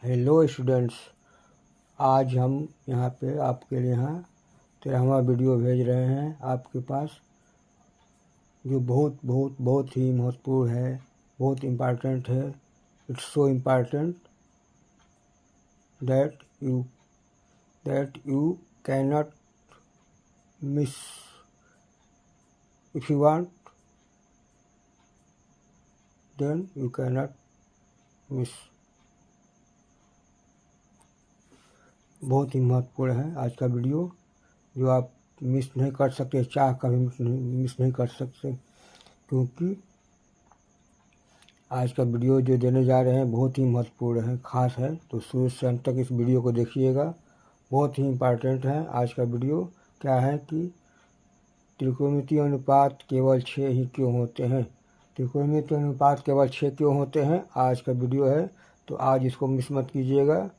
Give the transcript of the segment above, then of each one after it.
Hello students, आज हम यहाँ पे आपके लिए 13वां वीडियो भेज रहे हैं आपके पास, जो बहुत ही महत्वपूर्ण है, बहुत इम्पॉर्टेंट है। It's so important that you can not miss. If you want then you can not miss. बहुत ही महत्वपूर्ण है आज का वीडियो, जो आप मिस नहीं कर सकते, चाह कर भी मिस नहीं कर सकते, क्योंकि आज का वीडियो जो देने जा रहे हैं बहुत ही महत्वपूर्ण है, ख़ास है। तो शुरू से अंत तक इस वीडियो को देखिएगा, बहुत ही इम्पॉर्टेंट है। आज का वीडियो क्या है कि त्रिकोणमितीय अनुपात केवल 6 ही क्यों होते हैं। त्रिकोणमितीय अनुपात केवल 6 क्यों होते हैं, आज का वीडियो है। तो आज इसको मिस मत कीजिएगा,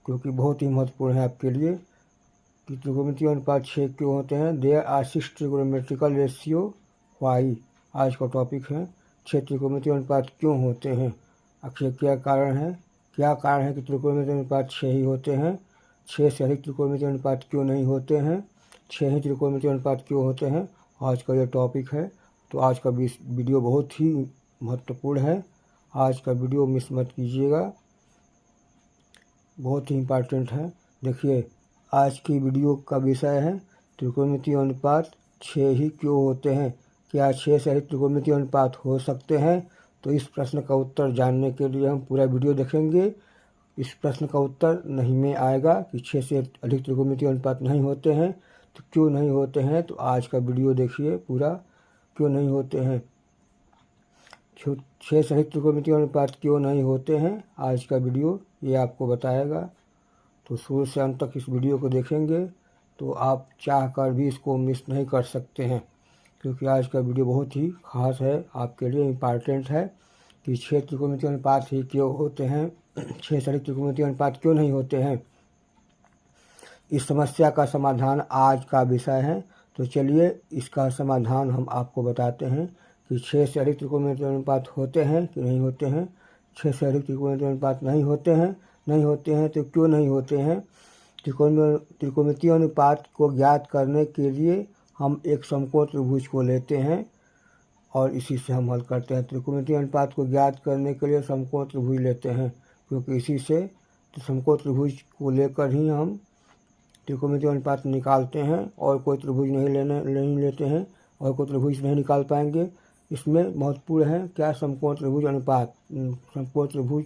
क्योंकि बहुत ही महत्वपूर्ण है आपके लिए कि त्रिकोणमितीय अनुपात 6 क्यों होते हैं। There are 6 trigonometrical ratio why आज का टॉपिक है। 6 त्रिकोणमितीय अनुपात क्यों होते हैं, आखिर क्या कारण है कि त्रिकोणमितीय अनुपात 6 ही होते हैं। 6 से अधिक त्रिकोणमितीय अनुपात क्यों नहीं होते हैं, 6 ही त्रिकोणमितीय अनुपात क्यों होते हैं, आज का यह टॉपिक है। तो आज का वीडियो बहुत ही महत्वपूर्ण है, आज का वीडियो मिस मत कीजिएगा, बहुत ही इम्पोर्टेंट है। देखिए, आज की वीडियो का विषय है त्रिकोणमितीय अनुपात 6 ही क्यों होते हैं। क्या 6 से अधिक त्रिकोणमितीय अनुपात हो सकते हैं? तो इस प्रश्न का उत्तर जानने के लिए हम पूरा वीडियो देखेंगे। इस प्रश्न का उत्तर नहीं में आएगा कि 6 से अधिक त्रिकोणमितीय अनुपात नहीं होते हैं, तो क्यों नहीं होते हैं। तो आज का वीडियो देखिए पूरा, क्यों नहीं होते हैं, 6 से अधिक त्रिकोणमितीय अनुपात क्यों नहीं होते हैं, आज का वीडियो ये आपको बताएगा। तो शुरू से अंत तक इस वीडियो को देखेंगे तो आप चाह कर भी इसको मिस नहीं कर सकते हैं, क्योंकि आज का वीडियो बहुत ही ख़ास है, आपके लिए इम्पॉर्टेंट है कि 6 त्रिकोणमितीय अनुपात ही क्यों होते हैं, 6 से अधिक त्रिकोणमितीय अनुपात क्यों नहीं होते हैं। इस समस्या का समाधान आज का विषय है। तो चलिए इसका समाधान हम आपको बताते हैं कि 6 से अधिक त्रिकोणमितीय अनुपात होते हैं कि नहीं होते हैं। 6 से अधिक त्रिकोणमितीय अनुपात नहीं होते हैं तो क्यों नहीं होते हैं। त्रिकोणमितीय अनुपात को ज्ञात करने के लिए हम एक समकोण त्रिभुज को लेते हैं और इसी से हम हल करते हैं। त्रिकोणमितीय अनुपात को ज्ञात करने के लिए समकोण त्रिभुज लेते हैं, क्योंकि इसी से समकोण त्रिभुज को लेकर ही हम त्रिकोणमितीय अनुपात निकालते हैं, और कोई त्रिभुज नहीं लेते हैं, और कोई त्रिभुज नहीं निकाल पाएंगे। इसमें महत्वपूर्ण है क्या, समकोण त्रिभुज अनुपात। समकोण त्रिभुज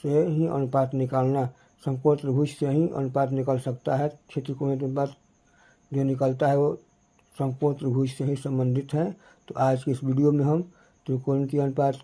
से ही अनुपात निकालना, समकोण त्रिभुज से ही अनुपात निकल सकता है। 6 त्रिकोणमितीय अनुपात जो निकलता है वो समकोण त्रिभुज से ही संबंधित है। तो आज की इस वीडियो में हम त्रिकोणमितीय अनुपात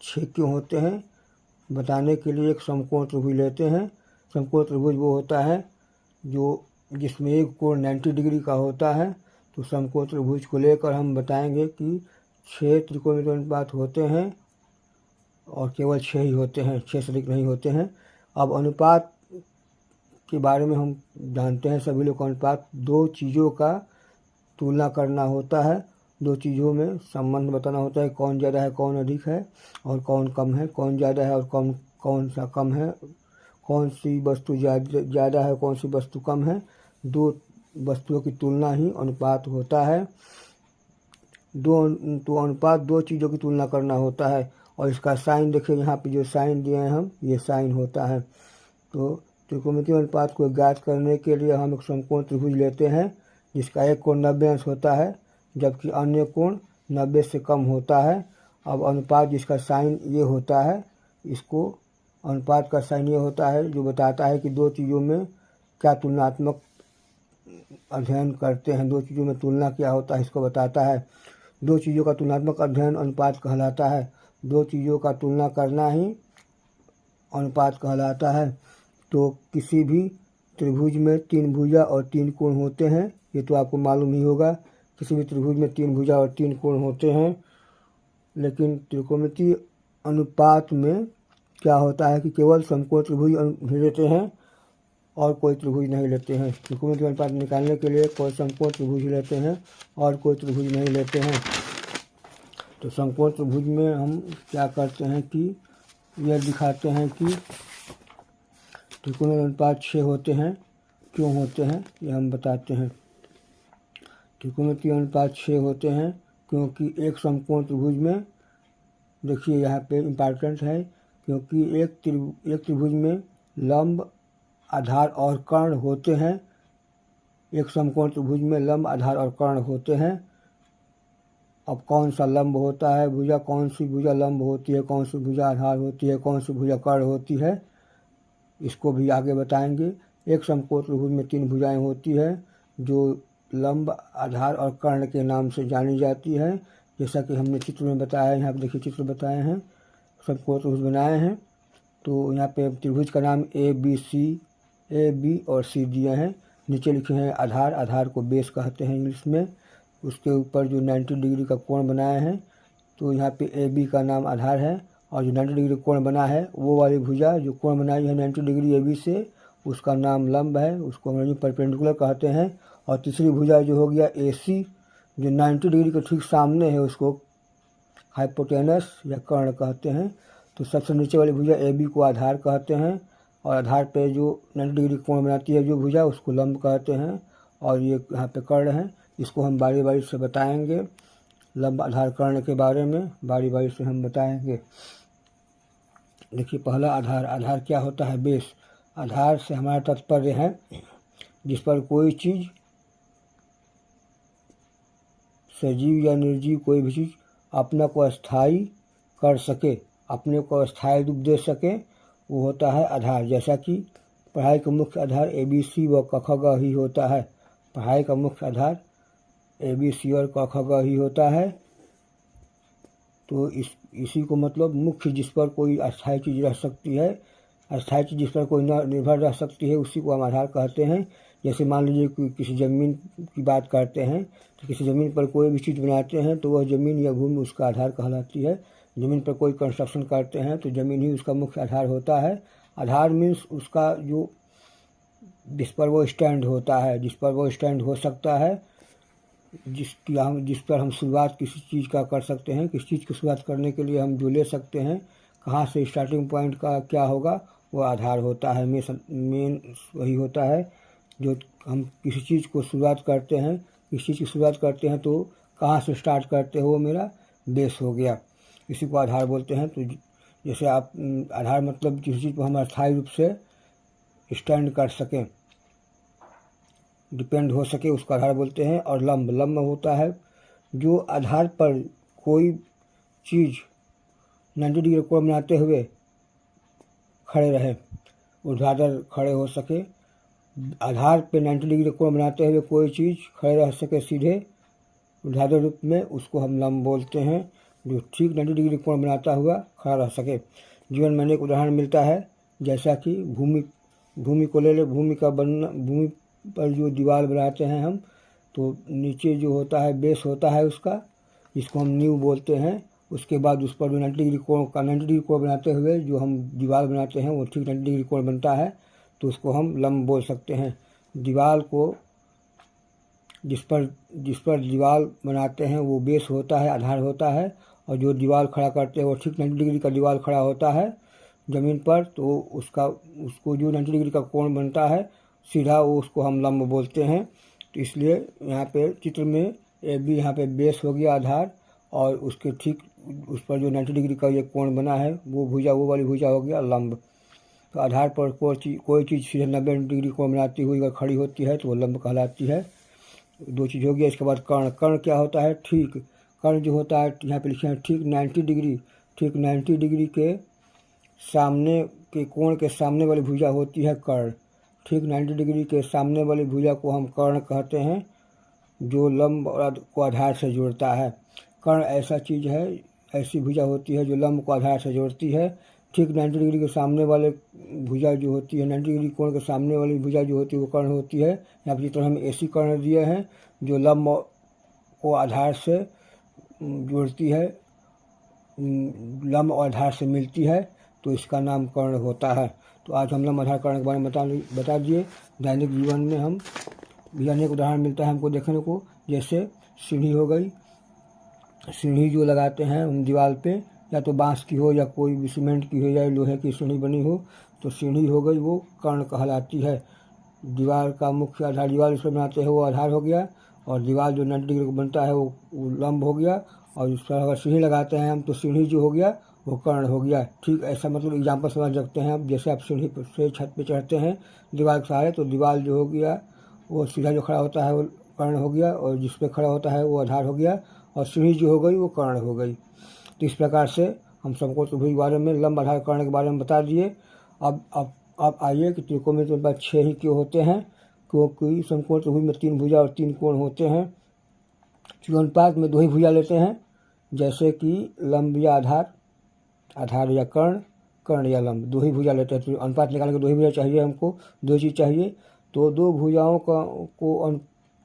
6 क्यों होते हैं बताने के लिए एक समकोण त्रिभुज लेते हैं। समकोण त्रिभुज वो होता है जिसमें एक कोण 90 डिग्री का होता है। तो समकोण त्रिभुज को लेकर हम बताएंगे कि 6 त्रिकोणमितीय अनुपात होते हैं और केवल 6 ही होते हैं, 6 से अधिक नहीं होते हैं। अब अनुपात के बारे में हम जानते हैं सभी लोग, अनुपात 2 चीज़ों का तुलना करना होता है, 2 चीज़ों में संबंध बताना होता है, कौन ज़्यादा है कौन अधिक है और कौन कम है, कौन ज़्यादा है और कौन सा कम है, कौन सी वस्तु ज़्यादा है कौन सी वस्तु कम है। 2 वस्तुओं की तुलना ही अनुपात होता है। तो अनुपात 2 चीज़ों की तुलना करना होता है, और इसका साइन देखिए, यहाँ पे जो साइन दिए हैं हम, ये साइन होता है। तो त्रिकोणमितीय अनुपात को ज्ञात करने के लिए हम एक समकोण त्रिभुज लेते हैं जिसका एक कोण 90 अंश होता है, जबकि अन्य कोण 90 से कम होता है। अब अनुपात जिसका साइन ये होता है, इसको अनुपात का साइन ये होता है जो बताता है कि 2 चीज़ों में क्या तुलनात्मक अध्ययन करते हैं, 2 चीज़ों में तुलना क्या होता है इसको बताता है। 2 चीज़ों का तुलनात्मक अध्ययन अनुपात कहलाता है। 2 चीज़ों का तुलना करना ही अनुपात कहलाता है। तो किसी भी त्रिभुज में 3 भुजा और 3 कोण होते हैं, ये तो आपको मालूम ही होगा। किसी भी त्रिभुज में 3 भुजा और 3 कोण होते हैं, लेकिन त्रिकोणमितीय अनुपात में क्या होता है कि केवल समकोण त्रिभुज ही लेते हैं और कोई त्रिभुज नहीं लेते हैं। त्रिकोणमितीय अनुपात निकालने के लिए कोई समकोण त्रिभुज लेते हैं और कोई त्रिभुज नहीं लेते हैं। तो समकोण त्रिभुज में हम क्या करते हैं कि यह दिखाते हैं कि त्रिकोणीय अनुपात 6 होते हैं। क्यों होते हैं ये हम बताते हैं। त्रिकोणीय अनुपात 6 होते हैं क्योंकि एक समकोण त्रिभुज में, देखिए यहाँ पे इम्पॉर्टेंट है, क्योंकि एक त्रिभुज में लंब, आधार और कर्ण होते हैं। एक समकोण त्रिभुज में लंब, आधार और कर्ण होते हैं। अब कौन सा लंब होता है भुजा, कौन सी भुजा लंब होती है, कौन सी भुजा आधार होती है, कौन सी भुजा कर्ण होती है, इसको भी आगे बताएंगे। एक समकोण त्रिभुज में 3 भुजाएं होती है जो लंब, आधार और कर्ण के नाम से जानी जाती है। जैसा कि हमने चित्र में बताया है, यहाँ पे देखिए चित्र बताए हैं, समकोण त्रिभुज बनाए हैं। तो यहाँ पे त्रिभुज का नाम ए बी और सी दिए हैं। नीचे लिखे हैं आधार, आधार को बेस कहते हैं इंग्लिश में। उसके ऊपर जो 90 डिग्री का कोण बनाए हैं, तो यहाँ पे ए बी का नाम आधार है, और जो 90 डिग्री कोण बना है वो वाली भुजा जो कोण बनाई है 90 डिग्री ए बी से, उसका नाम लंब है, उसको अंग्रेजी परपेंडिकुलर कहते हैं। और तीसरी भुजा जो हो गया ए सी, जो 90 डिग्री के ठीक सामने है, उसको हाइपोटेनस या कर्ण कहते हैं। तो सबसे नीचे वाली भुजा ए बी को आधार कहते हैं, और आधार पे जो 90 डिग्री कोण बनाती है जो भुजा, उसको लंब कहते हैं। और ये यहाँ पे कर्ण है, इसको हम बारी बारी से बताएंगे। लंब, आधार, कर्ण के बारे में बारी बारी से हम बताएंगे। देखिए पहला आधार। आधार क्या होता है? बेस। आधार से हमारा तात्पर्य है जिस पर कोई चीज़, सजीव या निर्जीव कोई भी चीज़ अपना को स्थायी कर सके, अपने को स्थायी रूप दे सके, वो होता है आधार। जैसा कि पढ़ाई का मुख्य आधार ए बी सी व क ख ग ही होता है। पढ़ाई का मुख्य आधार ए बी सी और क ख ग ही होता है। तो इसी को मतलब मुख्य, जिस पर कोई अस्थायी चीज़ रह सकती है, अस्थायी चीज़ जिस पर कोई निर्भर रह सकती है, उसी को हम आधार कहते हैं। जैसे मान लीजिए कि किसी ज़मीन की बात करते हैं, तो किसी ज़मीन पर कोई भी चीज़ बनाते हैं तो वह ज़मीन या भूमि उसका आधार कहलाती है। ज़मीन पर कोई कंस्ट्रक्शन करते हैं तो ज़मीन ही उसका मुख्य आधार होता है। आधार मीन्स उसका जो, जिस पर वो स्टैंड होता है, जिस पर वो स्टैंड हो सकता है, जिस पर हम शुरुआत किसी चीज़ का कर सकते हैं। किसी चीज़ की शुरुआत करने के लिए हम जो ले सकते हैं, कहाँ से स्टार्टिंग पॉइंट का क्या होगा, वो आधार होता है। मेन वही होता है जो हम किसी चीज़ को शुरुआत करते हैं, किसी चीज़ की शुरुआत करते हैं तो कहाँ से स्टार्ट करते हो, वो मेरा बेस हो गया, इसी को आधार बोलते हैं। तो जैसे आप, आधार मतलब किसी चीज़ पर हम अस्थायी रूप से स्टैंड कर सकें, डिपेंड हो सके, उसका आधार बोलते हैं। और लंब, लंब होता है जो आधार पर कोई चीज़ 90 डिग्री कोण बनाते हुए खड़े रहे, ऊर्ध्वाधर खड़े हो सके। आधार पे 90 डिग्री कोण बनाते हुए कोई चीज़ खड़े रह सके सीधे ऊर्ध्वाधर रूप में, उसको हम लंब बोलते हैं। जो ठीक 90 डिग्री कोण बनाता हुआ खड़ा रह सके। जीवन में अनेक उदाहरण मिलता है, जैसा कि भूमि को ले ले। भूमि का बनना, भूमि पर जो दीवार बनाते हैं हम, तो नीचे जो होता है बेस होता है उसका, जिसको हम नींव बोलते हैं। उसके बाद उस पर जो 90 डिग्री कोण बनाते हुए जो हम दीवार बनाते हैं, वो ठीक 90 डिग्री कोण बनता है, तो उसको हम लंब बोल सकते हैं। दीवार को, जिस पर दीवार बनाते हैं वो बेस होता है, आधार होता है। और जो दीवार खड़ा करते हैं वो ठीक 90 डिग्री का दीवार खड़ा होता है ज़मीन पर, तो उसको जो 90 डिग्री का कोण बनता है सीधा, वो उसको हम लंब बोलते हैं। तो इसलिए यहाँ पे चित्र में ए बी, यहाँ पे बेस हो गया आधार, और उसके ठीक उस पर जो 90 डिग्री का ये कोण बना है वो वाली भुजा हो गया लंब। तो आधार पर कोई चीज़ सीधे 90 डिग्री कोण बनाती हुई अगर खड़ी होती है तो वो लंब कहलाती है। 2 चीज़ हो गया। इसके बाद कर्ण। कर्ण क्या होता है? ठीक। कर्ण जो होता है, यहाँ पे लिखे हैं ठीक 90 डिग्री, ठीक 90 डिग्री के सामने के कोण के सामने वाली भुजा होती है कर्ण। ठीक 90 डिग्री के सामने वाली भुजा को हम कर्ण कहते हैं, जो लंब को आधार से जोड़ता है। कर्ण ऐसा चीज़ है, ऐसी भुजा होती है जो लंब को आधार से जोड़ती है। ठीक 90 डिग्री के सामने वाले भुजा जो होती है, 90 डिग्री कोण के सामने वाली भुजा जो होती है वो कर्ण होती है। यहाँ पर जितना हम ऐसी कर्ण दिए हैं जो लंब को आधार से जोड़ती है, लंब और आधार से मिलती है, तो इसका नाम कर्ण होता है। तो आज हम लंब, आधार, कर्ण के बारे में बता दिए। दैनिक जीवन में हम भी अनेक उदाहरण मिलता है हमको देखने को। जैसे सीढ़ी हो गई, सीढ़ी जो लगाते हैं हम दीवार पे, या तो बांस की हो या कोई भी सीमेंट की हो या लोहे की सीढ़ी बनी हो, तो सीढ़ी हो गई वो कर्ण कहलाती है। दीवार का मुख्य आधार, दीवार उसमें बनाते हैं वो आधार हो गया, और दीवार जो 90 डिग्री को बनता है वो लंब हो गया, और इस पर अगर सीढ़ी लगाते हैं हम तो सीढ़ी जो हो गया वो कर्ण हो गया। ठीक ऐसा मतलब एग्जाम्पल समझ सकते हैं आप। जैसे आप सीढ़ी से छत पे चढ़ते हैं दीवार के सहारे, तो दीवार जो हो गया वो सीधा जो खड़ा होता है वो कर्ण हो गया, और जिस पे खड़ा होता है वो आधार हो गया, और सीढ़ी जो हो गई वो कर्ण हो गई। तो इस प्रकार से हम समकोण त्रिभुज के बारे में, लंब आधार कर्ण के बारे में बता दिए। अब आइए कि त्रिकोणमिति में 6 ही क्यों होते हैं, क्योंकि समकोण त्रिभुज में 3 भुजा और 3 कोण होते हैं। त्रिकोणानुपात में 2 ही भुजा लेते हैं, जैसे कि लंब या आधार, आधार या कर्ण, कर्ण या लंब, 2 ही भुजा लेते हैं। तो अनुपात निकालने के 2 ही भुजा चाहिए हमको, 2 चीज़ चाहिए। तो 2 भुजाओं को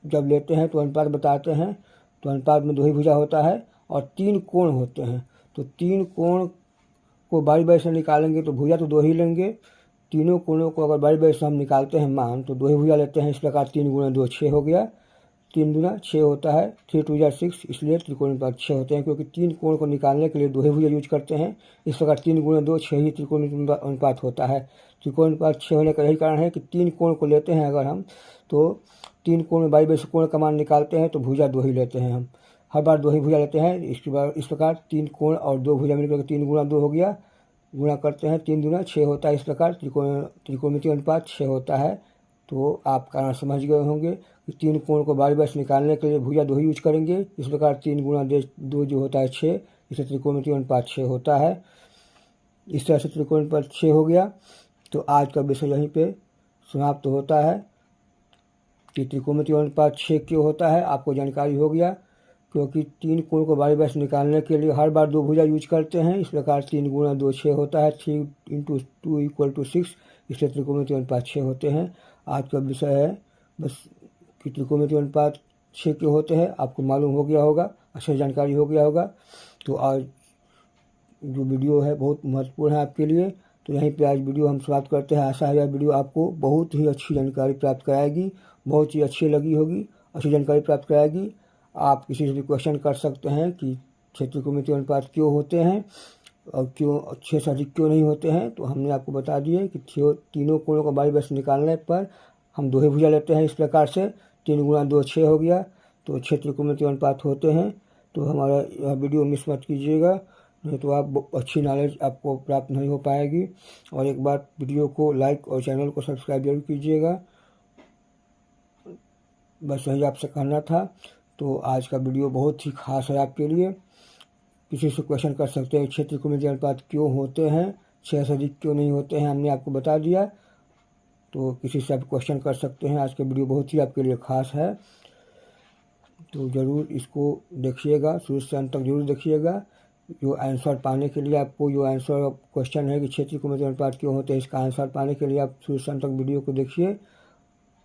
जब लेते हैं तो अनुपात बताते हैं, तो अनुपात में 2 ही भुजा होता है, और 3 कोण होते हैं। तो 3 कोण को बारी बारी से निकालेंगे तो भुजा तो 2 ही लेंगे। तीनों कोणों को अगर बारी बारी से हम निकालते हैं मान, तो 2 ही भुजा लेते हैं। इस प्रकार 3 गुणा 2 6 हो गया, 3 गुना 6 होता है, 3 2 6, इसलिए त्रिकोणानुपात 6 होते हैं, क्योंकि 3 कोण को निकालने के लिए 2 ही भुजा यूज करते हैं। इस प्रकार 3 गुणा 2 6 ही त्रिकोणानुपात होता है। त्रिकोणानुपात 6 होने का यही कारण है कि 3 कोण को लेते हैं अगर हम, तो 3 कोण में बारी बारी से कोण का मान निकालते हैं तो भुजा 2 ही लेते हैं हम, हर बार 2 ही भुजा लेते हैं। इसके बाद इस प्रकार 3 कोण और 2 भुजा मिलकर 3 गुणा 2 हो गया, गुणा करते हैं 3 गुना 6 होता है। इस प्रकार त्रिकोणमितीय अनुपात 6 होता है। तो आप कारण समझ गए होंगे कि 3 कोण को बारी बारी से निकालने के लिए भुजा 2 ही यूज करेंगे। इस प्रकार 3 गुणा 2 जो होता है 6, इसे त्रिकोणमितीय अनुपात 6 होता है। इस तरह से त्रिकोणानुपात 6 हो गया। तो आज का विषय यहीं पे समाप्त होता है कि त्रिकोणमितीय अनुपात 6 क्यों होता है, आपको जानकारी हो गया। क्योंकि 3 कोण को बारी बारी से निकालने के लिए हर बार 2 भुजा यूज करते हैं। इस प्रकार 3 गुणा 2 6 होता है, 3 × 2 = 6, इसलिए त्रिकोणमितीय अनुपात 6 होते हैं। आज का विषय है बस कि त्रिकोणमितीय अनुपात 6 क्यों होते हैं, आपको मालूम हो गया होगा, अच्छी जानकारी हो गया होगा। तो आज जो वीडियो है बहुत महत्वपूर्ण है आपके लिए, तो यहीं पे आज वीडियो हम समाप्त करते हैं। आशा है यह वीडियो आपको बहुत ही अच्छी जानकारी प्राप्त कराएगी, बहुत ही अच्छी लगी होगी, अच्छी जानकारी प्राप्त कराएगी। आप किसी से भी क्वेश्चन कर सकते हैं कि त्रिकोणमितीय अनुपात क्यों होते हैं और क्यों 6 से अधिक क्यों नहीं होते हैं। तो हमने आपको बता दिए कि तीनों कोणों को बारी बारी से निकालने पर हम 2 ही भुजा लेते हैं। इस प्रकार से 3 गुणा 2 6 हो गया, तो 6 त्रिकोणमितीय अनुपात होते हैं। तो हमारा यह वीडियो मिस मत कीजिएगा, नहीं तो आप अच्छी नॉलेज आपको प्राप्त नहीं हो पाएगी। और एक बार वीडियो को लाइक और चैनल को सब्सक्राइब जरूर कीजिएगा। बस यही आपसे कहना था। तो आज का वीडियो बहुत ही खास है आपके लिए। किसी से क्वेश्चन कर सकते हैं 6 त्रिकोणमितीय अनुपात क्यों होते हैं, 6 से अधिक क्यों नहीं होते हैं, हमने आपको बता दिया। तो किसी से आप क्वेश्चन कर सकते हैं। आज का वीडियो बहुत ही आपके लिए खास है, तो ज़रूर इसको देखिएगा, शुरू से अंत तक जरूर देखिएगा। जो आंसर पाने के लिए आपको, जो आंसर क्वेश्चन है कि 6 त्रिकोणमितीय अनुपात क्यों होते हैं, इसका आंसर पाने के लिए आप शुरू से अंत तक वीडियो को देखिए,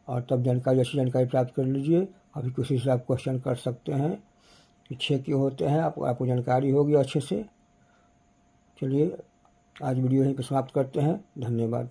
और तब जानकारी, अच्छी जानकारी प्राप्त कर लीजिए। अभी किसी से आप क्वेश्चन कर सकते हैं कि 6 क्यों होते हैं, आपको जानकारी होगी अच्छे से। चलिए आज वीडियो यहीं पर समाप्त करते हैं। धन्यवाद।